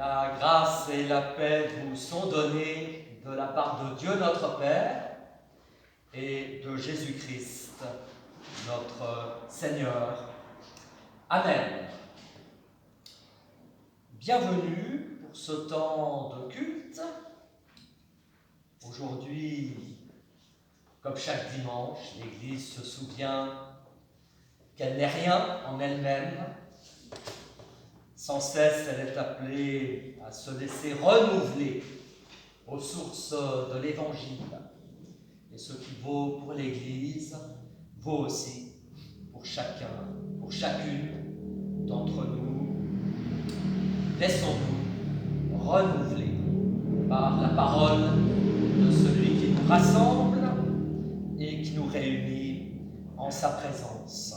La grâce et la paix vous sont données de la part de Dieu notre Père et de Jésus-Christ, notre Seigneur. Amen. Bienvenue pour ce temps de culte. Aujourd'hui, comme chaque dimanche, l'Église se souvient qu'elle n'est rien en elle-même. Sans cesse, elle est appelée à se laisser renouveler aux sources de l'Évangile. Et ce qui vaut pour l'Église vaut aussi pour chacun, pour chacune d'entre nous. Laissons-nous renouveler par la parole de celui qui nous rassemble et qui nous réunit en sa présence.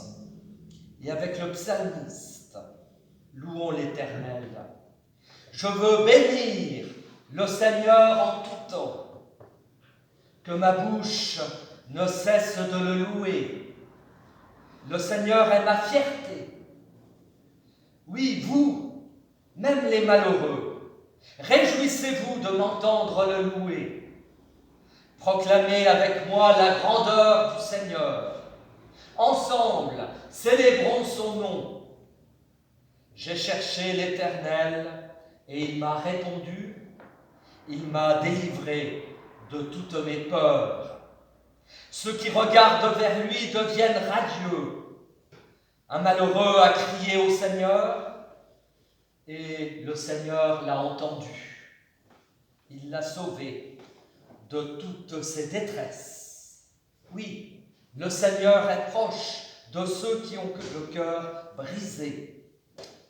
Et avec le psalmiste, louons l'Éternel. Je veux bénir le Seigneur en tout temps, que ma bouche ne cesse de le louer. Le Seigneur est ma fierté. Oui, vous, même les malheureux, réjouissez-vous de m'entendre le louer. Proclamez avec moi la grandeur du Seigneur. Ensemble, célébrons son nom. J'ai cherché l'Éternel et il m'a répondu. Il m'a délivré de toutes mes peurs. Ceux qui regardent vers lui deviennent radieux. Un malheureux a crié au Seigneur et le Seigneur l'a entendu. Il l'a sauvé de toutes ses détresses. Oui, le Seigneur est proche de ceux qui ont le cœur brisé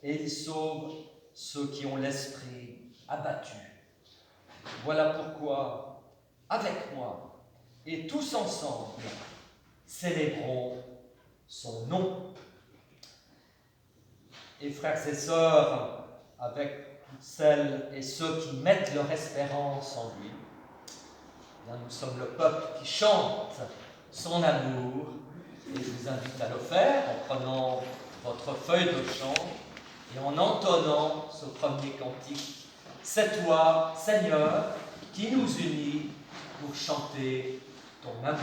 et il sauve ceux qui ont l'esprit abattu. Voilà pourquoi, avec moi et tous ensemble, célébrons son nom. Et frères et sœurs, avec toutes celles et ceux qui mettent leur espérance en lui, eh bien, nous sommes le peuple qui chante son amour. Et je vous invite à le faire en prenant votre feuille de chant et en entonnant ce premier cantique. C'est toi, Seigneur, qui nous unit pour chanter ton amour.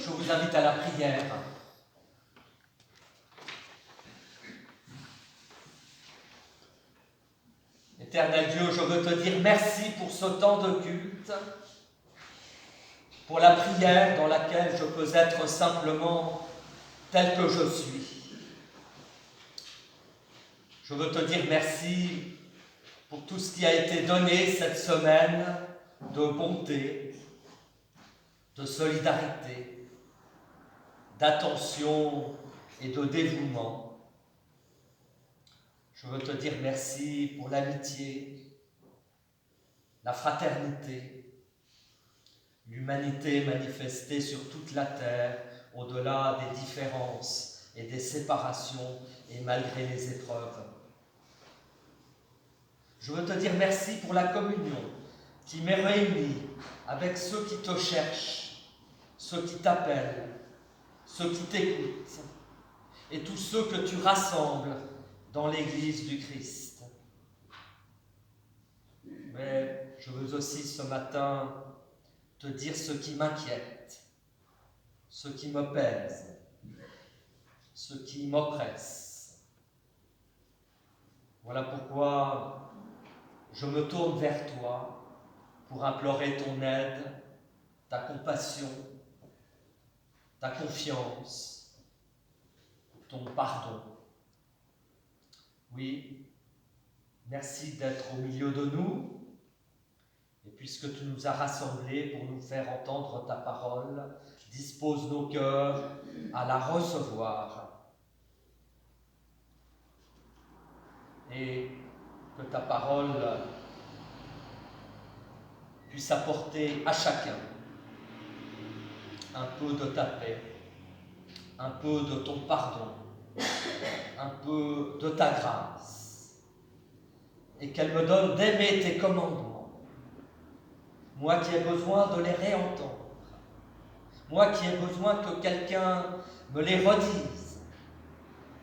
Je vous invite à la prière. Éternel Dieu, je veux te dire merci pour ce temps de culte, pour la prière dans laquelle je peux être simplement tel que je suis. Je veux te dire merci pour tout ce qui a été donné cette semaine de bonté, de solidarité, d'attention et de dévouement. Je veux te dire merci pour l'amitié, la fraternité, l'humanité manifestée sur toute la terre, au-delà des différences et des séparations et malgré les épreuves. Je veux te dire merci pour la communion qui m'est réunie avec ceux qui te cherchent, ceux qui t'appellent, ceux qui t'écoutent et tous ceux que tu rassembles dans l'Église du Christ. Mais je veux aussi ce matin te dire ce qui m'inquiète, ce qui me pèse, ce qui m'oppresse. Voilà pourquoi je me tourne vers toi pour implorer ton aide, ta compassion, ta confiance, ton pardon. Oui, merci d'être au milieu de nous, et puisque tu nous as rassemblés pour nous faire entendre ta parole, dispose nos cœurs à la recevoir. Et que ta parole puisse apporter à chacun un peu de ta paix, un peu de ton pardon, un peu de ta grâce, et qu'elle me donne d'aimer tes commandements, moi qui ai besoin de les réentendre, moi qui ai besoin que quelqu'un me les redise,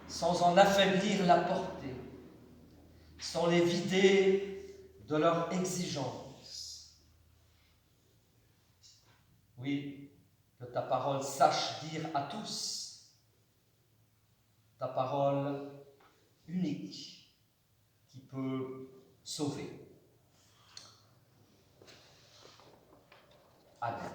sans en affaiblir la portée, sans les vider de leur exigence. Oui, que ta parole sache dire à tous, ta parole unique qui peut sauver. Amen.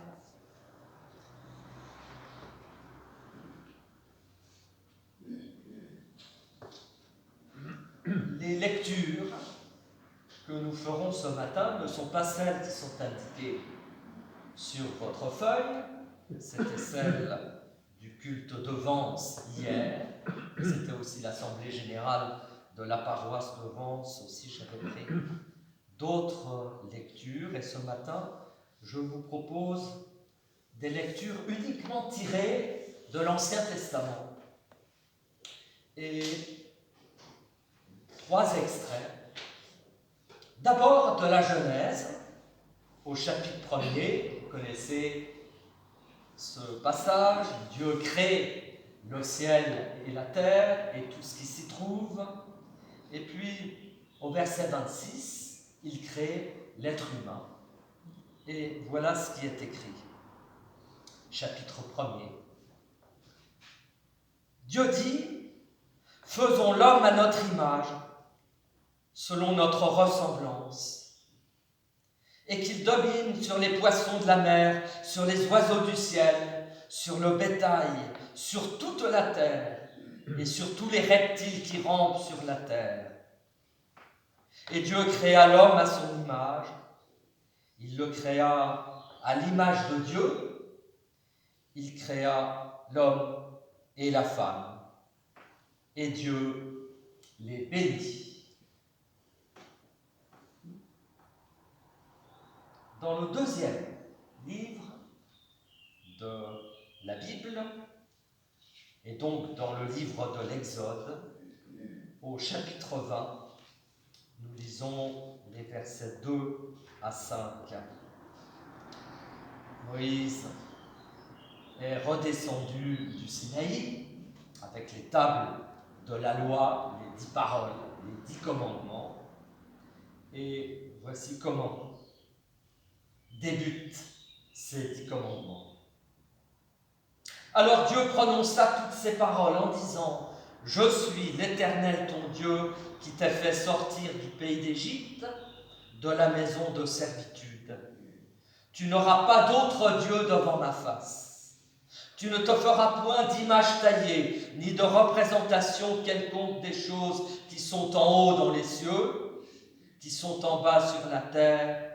Les lectures que nous ferons ce matin ne sont pas celles qui sont indiquées sur votre feuille. C'était celle du culte de Vence hier. C'était aussi l'assemblée générale de la paroisse de Vence aussi. J'avais pris d'autres lectures et ce matin, je vous propose des lectures uniquement tirées de l'Ancien Testament. Et 3 extraits. D'abord de la Genèse, au chapitre 1er, vous connaissez ce passage, Dieu crée le ciel et la terre et tout ce qui s'y trouve. Et puis, au verset 26, il crée l'être humain. Et voilà ce qui est écrit. Chapitre 1er. Dieu dit, faisons l'homme à notre image, selon notre ressemblance, et qu'il domine sur les poissons de la mer, sur les oiseaux du ciel, sur le bétail, sur toute la terre, et sur tous les reptiles qui rampent sur la terre. Et Dieu créa l'homme à son image, il le créa à l'image de Dieu, il créa l'homme et la femme, et Dieu les bénit. Dans le 2e livre de la Bible, et donc dans le livre de l'Exode, au chapitre 20, nous lisons les versets 2 à 5. Moïse est redescendu du Sinaï avec les tables de la loi, les 10 paroles, les 10 commandements. Et voici comment débutent ces 10 commandements. Alors Dieu prononça toutes ces paroles en disant, Je suis l'Éternel ton Dieu qui t'a fait sortir du pays d'Égypte, de la maison de servitude. Tu n'auras pas d'autre Dieu devant ma face. Tu ne te feras point d'image taillée, ni de représentation quelconque des choses qui sont en haut dans les cieux, qui sont en bas sur la terre,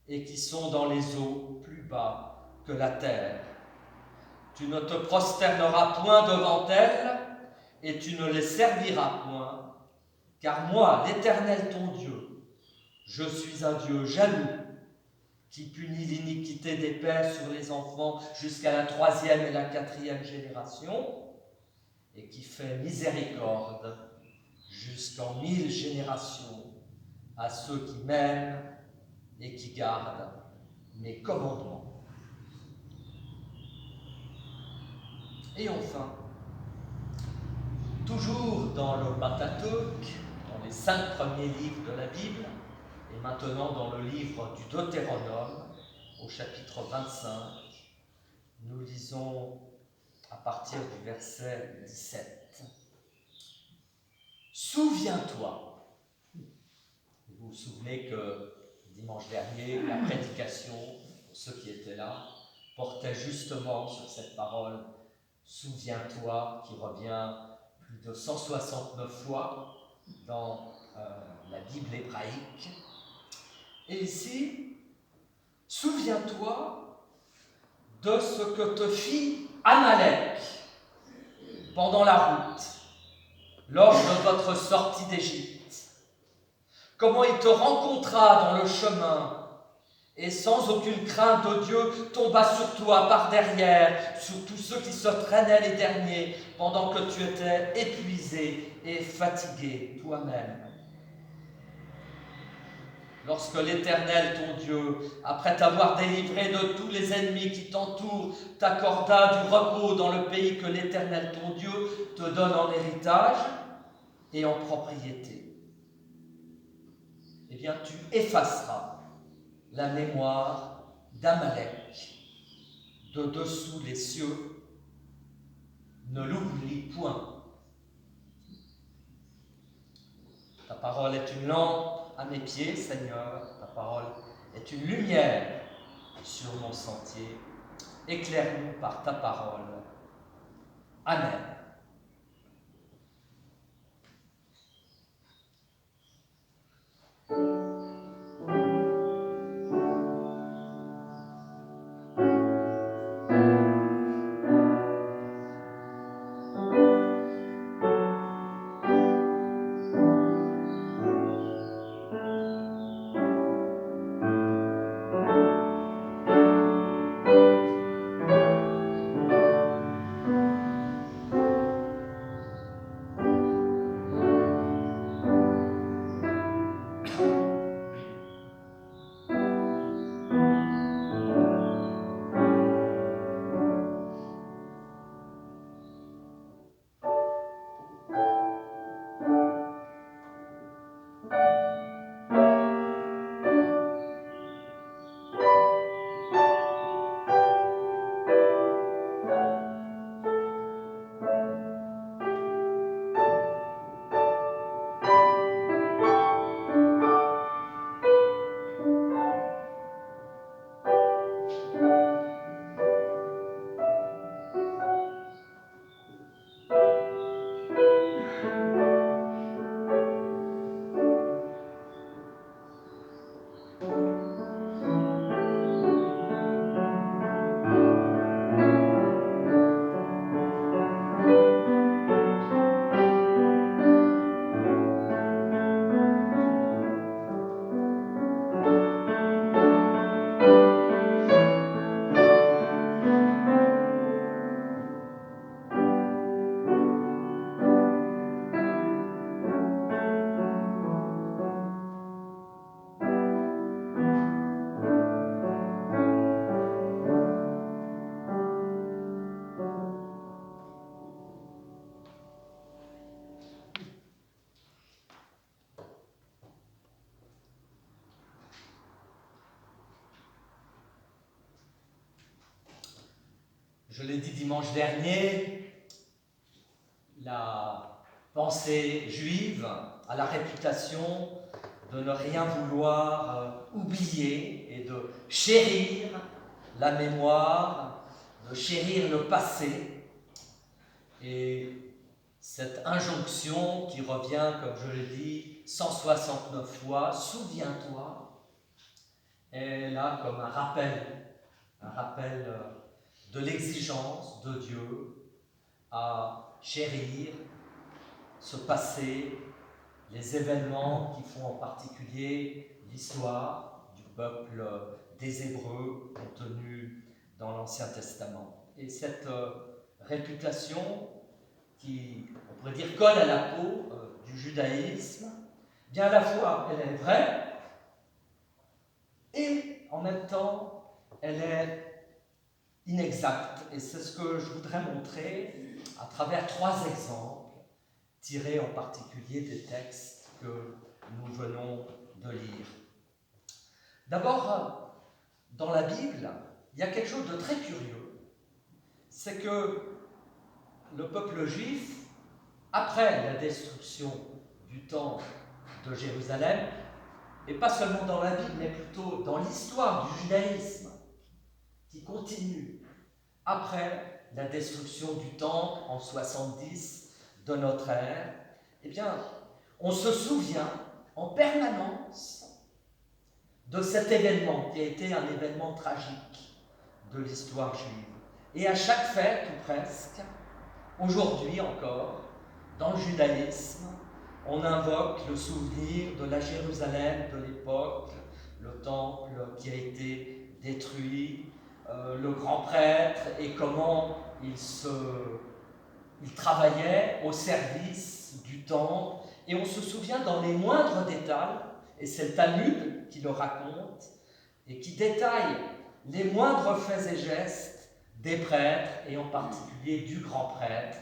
et qui sont dans les eaux plus bas que la terre. Tu ne te prosterneras point devant elles, et tu ne les serviras point, car moi, l'Éternel ton Dieu, je suis un Dieu jaloux, qui punit l'iniquité des pères sur les enfants jusqu'à la 3e et la 4e génération, et qui fait miséricorde jusqu'en 1000 générations à ceux qui m'aiment et qui gardent mes commandements. Et enfin, toujours dans le Pentateuque, dans les 5 premiers livres de la Bible, et maintenant dans le livre du Deutéronome, au chapitre 25, nous lisons à partir du verset 17. Souviens-toi. Vous vous souvenez que dimanche dernier, la prédication, pour ceux qui étaient là, portait justement sur cette parole « Souviens-toi » qui revient plus de 169 fois dans la Bible hébraïque. Et ici, souviens-toi de ce que te fit Amalek pendant la route, lors de votre sortie d'Égypte. Comment il te rencontra dans le chemin et sans aucune crainte de Dieu tomba sur toi par derrière, sur tous ceux qui se traînaient les derniers, pendant que tu étais épuisé et fatigué toi-même. Lorsque l'Éternel, ton Dieu, après t'avoir délivré de tous les ennemis qui t'entourent, t'accorda du repos dans le pays que l'Éternel, ton Dieu, te donne en héritage et en propriété, eh bien tu effaceras la mémoire d'Amalek de dessous les cieux. Ne l'oublie point. Ta parole est une lampe à mes pieds, Seigneur. Ta parole est une lumière sur mon sentier. Éclaire-nous par ta parole. Amen. Je l'ai dit dimanche dernier, la pensée juive a la réputation de ne rien vouloir oublier et de chérir la mémoire, de chérir le passé. Et cette injonction qui revient, comme je l'ai dit, 169 fois, souviens-toi, est là comme un rappel de l'exigence de Dieu à chérir ce passé, les événements qui font en particulier l'histoire du peuple des Hébreux contenus dans l'Ancien Testament. Et cette réputation qui, on pourrait dire, colle à la peau du judaïsme, bien à la fois elle est vraie et en même temps elle est inexacte. Et c'est ce que je voudrais montrer à travers 3 exemples tirés en particulier des textes que nous venons de lire. D'abord, dans la Bible, il y a quelque chose de très curieux, c'est que le peuple juif, après la destruction du temple de Jérusalem, et pas seulement dans la Bible, mais plutôt dans l'histoire du judaïsme, qui continue après la destruction du temple en 70 de notre ère, eh bien, on se souvient en permanence de cet événement qui a été un événement tragique de l'histoire juive. Et à chaque fête, ou presque, aujourd'hui encore, dans le judaïsme, on invoque le souvenir de la Jérusalem de l'époque, le temple qui a été détruit, le grand prêtre et comment il travaillait au service du temple. Et on se souvient dans les moindres détails, et c'est le Talmud qui le raconte, et qui détaille les moindres faits et gestes des prêtres, et en particulier du grand prêtre,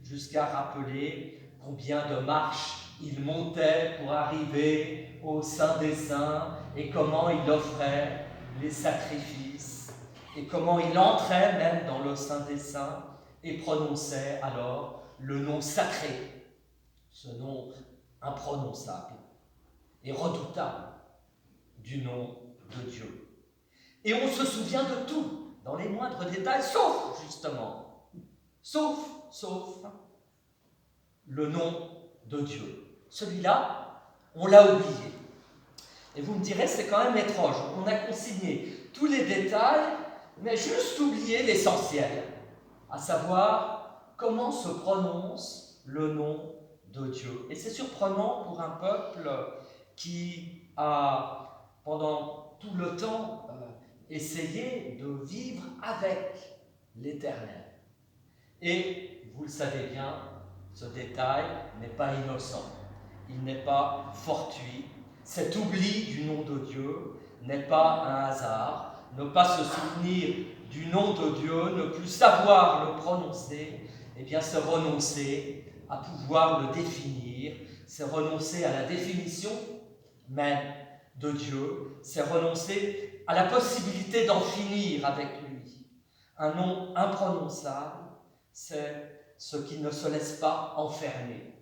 jusqu'à rappeler combien de marches il montait pour arriver au Saint des Saints, et comment il offrait les sacrifices, et comment il entrait même dans le Saint des Saints, et prononçait alors le nom sacré, ce nom imprononçable et redoutable du nom de Dieu. Et on se souvient de tout, dans les moindres détails, sauf le nom de Dieu. Celui-là, on l'a oublié. Et vous me direz, c'est quand même étrange. On a consigné tous les détails, mais juste oublié l'essentiel, à savoir comment se prononce le nom de Dieu. Et c'est surprenant pour un peuple qui a, pendant tout le temps, essayé de vivre avec l'Éternel. Et, vous le savez bien, ce détail n'est pas innocent, il n'est pas fortuit. Cet oubli du nom de Dieu n'est pas un hasard. Ne pas se souvenir du nom de Dieu, ne plus savoir le prononcer, eh bien c'est renoncer à pouvoir le définir, c'est renoncer à la définition même de Dieu, c'est renoncer à la possibilité d'en finir avec lui. Un nom imprononçable, c'est ce qui ne se laisse pas enfermer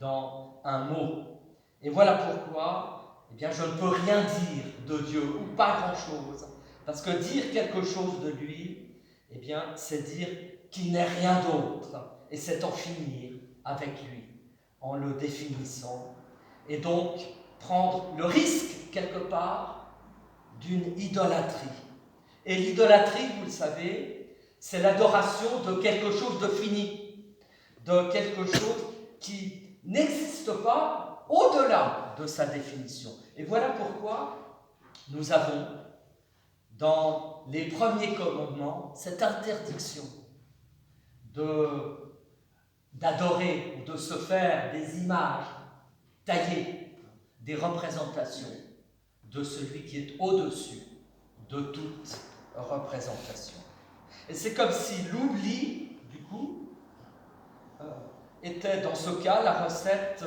dans un mot. Et voilà pourquoi, eh bien, je ne peux rien dire de Dieu, ou pas grand-chose, parce que dire quelque chose de lui, eh bien, c'est dire qu'il n'est rien d'autre, et c'est en finir avec lui, en le définissant, et donc prendre le risque, quelque part, d'une idolâtrie. Et l'idolâtrie, vous le savez, c'est l'adoration de quelque chose de fini, de quelque chose qui n'existe pas au-delà de sa définition. Et voilà pourquoi nous avons, dans les premiers commandements, cette interdiction d'adorer ou de se faire des images taillées, des représentations de celui qui est au-dessus de toute représentation. Et c'est comme si l'oubli, du coup, était dans ce cas la recette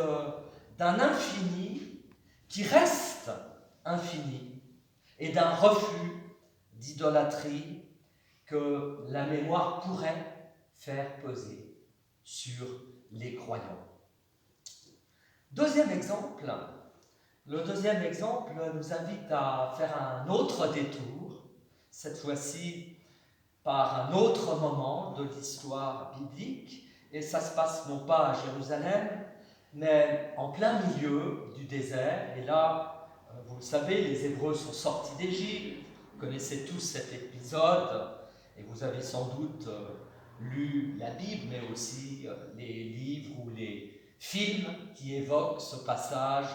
d'un infini qui reste infini et d'un refus d'idolâtrie que la mémoire pourrait faire peser sur les croyants. Deuxième exemple, le deuxième exemple nous invite à faire un autre détour, cette fois-ci par un autre moment de l'histoire biblique, et ça se passe non pas à Jérusalem, mais en plein milieu du désert. Et là, vous le savez, les Hébreux sont sortis d'Égypte, vous connaissez tous cet épisode, et vous avez sans doute lu la Bible, mais aussi les livres ou les films qui évoquent ce passage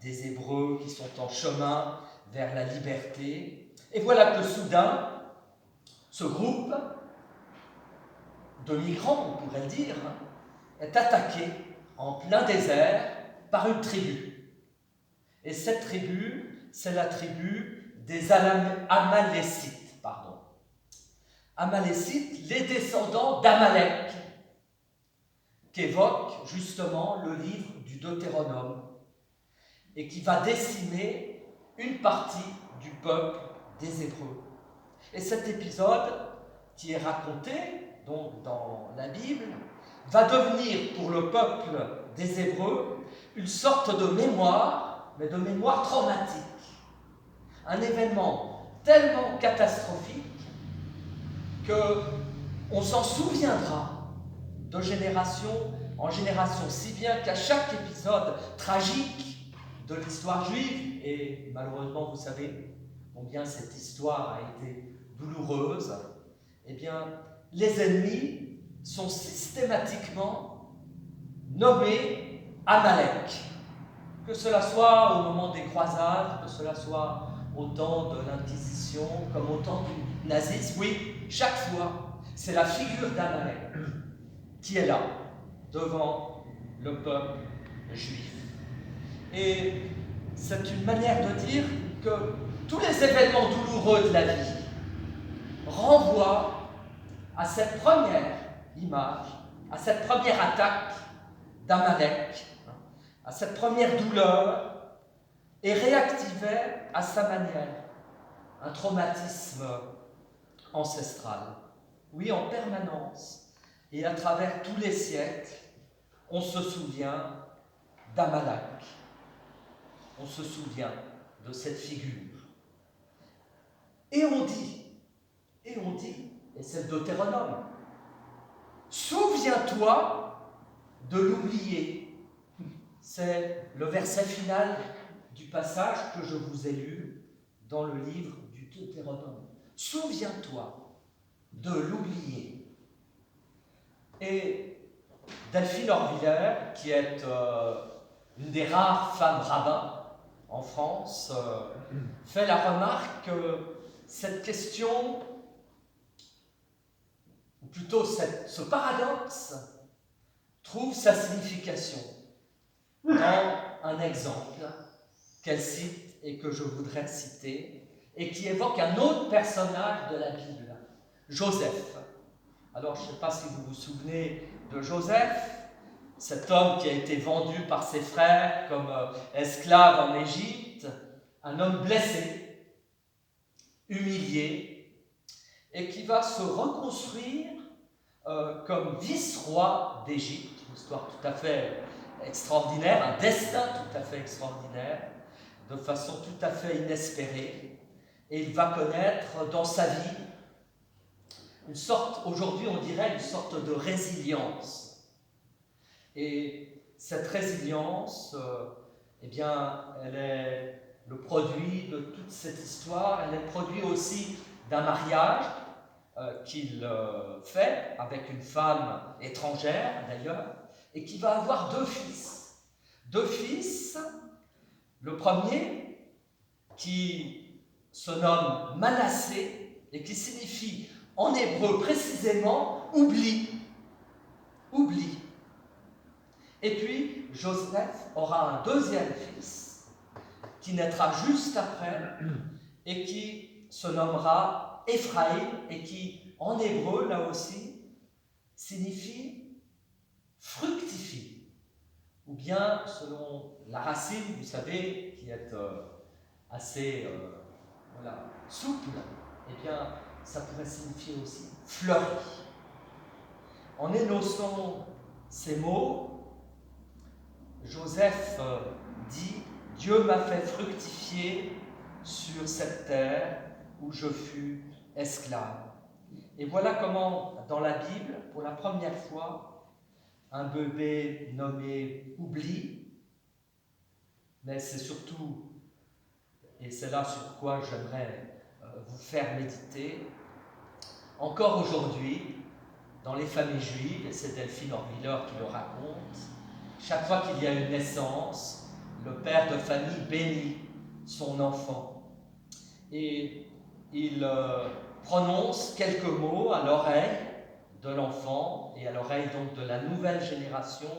des Hébreux qui sont en chemin vers la liberté. Et voilà que soudain, ce groupe de migrants, on pourrait dire, est attaqué en plein désert par une tribu. Et cette tribu, c'est la tribu des Amalécites. Amalécites, les descendants d'Amalek, qu'évoque justement le livre du Deutéronome, et qui va décimer une partie du peuple des Hébreux. Et cet épisode, qui est raconté donc dans la Bible, va devenir pour le peuple des Hébreux une sorte de mémoire, mais de mémoire traumatique. Un événement tellement catastrophique qu'on s'en souviendra de génération en génération, si bien qu'à chaque épisode tragique de l'histoire juive, et malheureusement vous savez combien cette histoire a été douloureuse, eh bien, les ennemis sont systématiquement nommés Amalek. Que cela soit au moment des croisades, que cela soit au temps de l'Inquisition, comme au temps du nazisme, oui, chaque fois, c'est la figure d'Amalek qui est là, devant le peuple juif. Et c'est une manière de dire que tous les événements douloureux de la vie renvoient à cette première image, à cette première attaque d'Amalek, à cette première douleur, et réactivaient à sa manière un traumatisme ancestral. Oui, en permanence, et à travers tous les siècles, on se souvient d'Amalek. On se souvient de cette figure. Et on dit, et c'est le Deutéronome, souviens-toi de l'oublié. C'est le verset final du passage que je vous ai lu dans le livre du Deutéronome. Souviens-toi de l'oublié. Et Delphine Orviller, qui est une des rares femmes rabbins en France, fait la remarque que cette question, ou plutôt ce paradoxe, trouve sa signification dans un exemple qu'elle cite et que je voudrais citer, et qui évoque un autre personnage de la Bible, Joseph. Alors, je ne sais pas si vous vous souvenez de Joseph, cet homme qui a été vendu par ses frères comme esclave en Égypte, un homme blessé, humilié, et qui va se reconstruire comme vice-roi d'Égypte, une histoire tout à fait extraordinaire, un destin tout à fait extraordinaire, de façon tout à fait inespérée, et il va connaître dans sa vie une sorte, aujourd'hui on dirait une sorte de résilience. Et cette résilience, eh bien, elle est le produit de toute cette histoire, elle est le produit aussi d'un mariage qu'il fait avec une femme étrangère d'ailleurs, et qui va avoir deux fils. Deux fils, le premier qui se nomme Manassé et qui signifie en hébreu précisément oubli. Oubli. Et puis Joseph aura un deuxième fils qui naîtra juste après et qui se nommera Éphraïm et qui en hébreu là aussi signifie fructifie. Ou bien selon la racine, vous savez, qui est assez souple, eh bien ça pourrait signifier aussi fleuri. En énonçant ces mots, Joseph dit « Dieu m'a fait fructifier sur cette terre où je fus esclave ». Et voilà comment, dans la Bible, pour la première fois, un bébé nommé Oubli, mais c'est surtout, et c'est là sur quoi j'aimerais vous faire méditer, encore aujourd'hui, dans les familles juives, et c'est Delphine Orviller qui le raconte, chaque fois qu'il y a une naissance, le père de famille bénit son enfant. Et il prononce quelques mots à l'oreille de l'enfant et à l'oreille donc de la nouvelle génération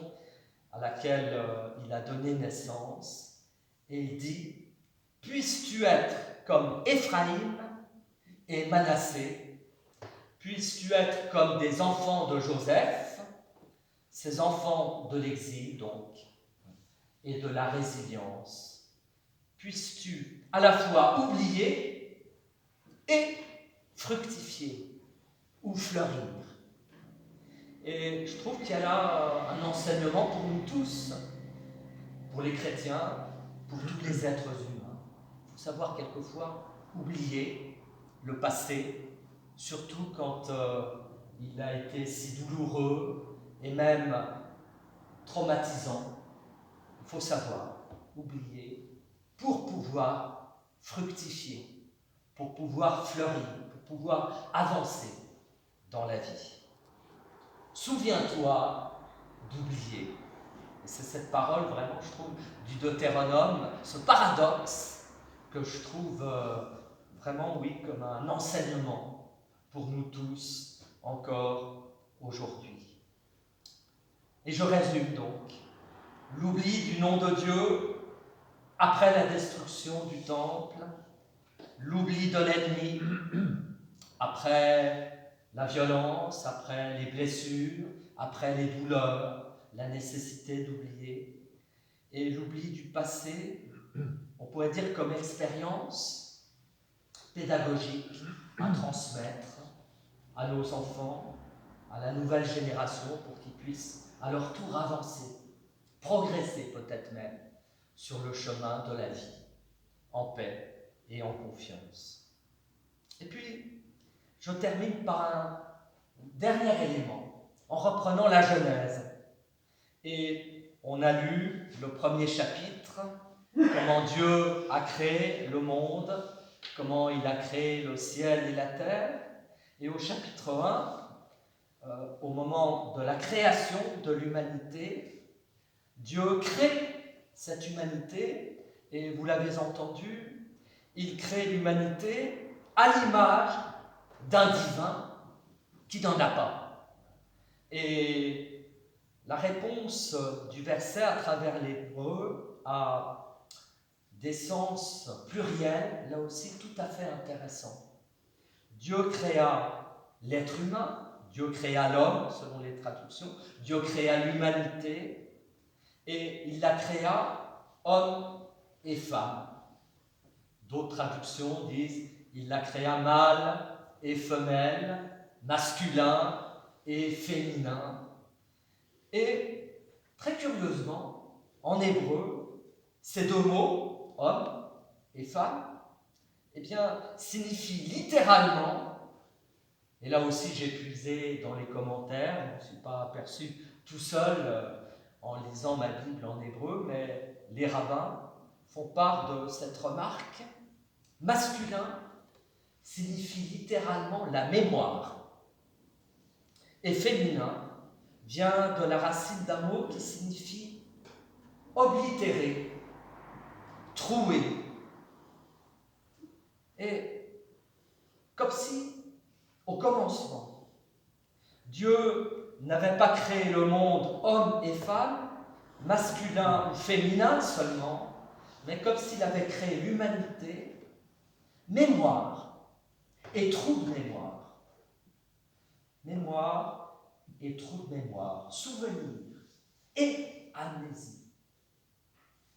à laquelle il a donné naissance. Et il dit « Puisses-tu être comme Éphraïm et Manassé, puisses-tu être comme des enfants de Joseph, ces enfants de l'exil donc, et de la résilience, puisses-tu à la fois oublier et fructifier ou fleurir. » Et je trouve qu'il y a là un enseignement pour nous tous, pour les chrétiens, pour tous les êtres humains. Il faut savoir quelquefois oublier le passé, surtout quand il a été si douloureux et même traumatisant. Il faut savoir oublier pour pouvoir fructifier, pour pouvoir fleurir, pour pouvoir avancer dans la vie. Souviens-toi d'oublier. Et c'est cette parole, vraiment, je trouve, du Deutéronome, ce paradoxe que je trouve vraiment, oui, comme un enseignement pour nous tous, encore aujourd'hui. Et je résume donc. L'oubli du nom de Dieu après la destruction du temple, l'oubli de l'ennemi après la violence, après les blessures, après les douleurs, la nécessité d'oublier, et l'oubli du passé, on pourrait dire comme expérience pédagogique à transmettre à nos enfants, à la nouvelle génération, pour qu'ils puissent à leur tour avancer, progresser peut-être même sur le chemin de la vie, en paix et en confiance. Et puis, je termine par un dernier élément, en reprenant la Genèse. Et on a lu le premier chapitre, comment Dieu a créé le monde, comment il a créé le ciel et la terre. Et au chapitre 1, au moment de la création de l'humanité, Dieu crée cette humanité, et vous l'avez entendu, il crée l'humanité à l'image d'un divin qui n'en a pas. Et la réponse du verset à travers l'hébreu a des sens pluriels, là aussi tout à fait intéressants. Dieu créa l'être humain, Dieu créa l'homme, selon les traductions, Dieu créa l'humanité, et il la créa homme et femme. D'autres traductions disent il la créa mâle et femelle, masculin et féminin. Et très curieusement, en hébreu, ces deux mots, homme et femme, eh bien, signifient littéralement, et là aussi j'ai puisé dans les commentaires, je ne me suis pas aperçu tout seul en lisant ma Bible en hébreu, mais les rabbins font part de cette remarque. Masculin signifie littéralement la mémoire, et féminin vient de la racine d'un mot qui signifie oblitérer, trouer. Et comme si, au commencement, Dieu n'avait pas créé le monde homme et femme, masculin ou féminin seulement, mais comme s'il avait créé l'humanité, mémoire et trou de mémoire. Mémoire et trou de mémoire, souvenir et amnésie.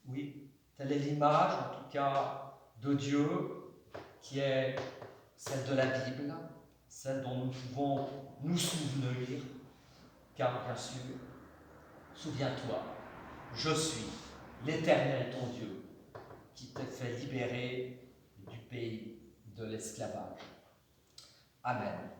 Oui, telle est l'image, en tout cas, de Dieu, qui est celle de la Bible, celle dont nous pouvons nous souvenir, car bien sûr, souviens-toi je suis l'Éternel ton Dieu, qui te fait libérer du pays de l'esclavage. Amen.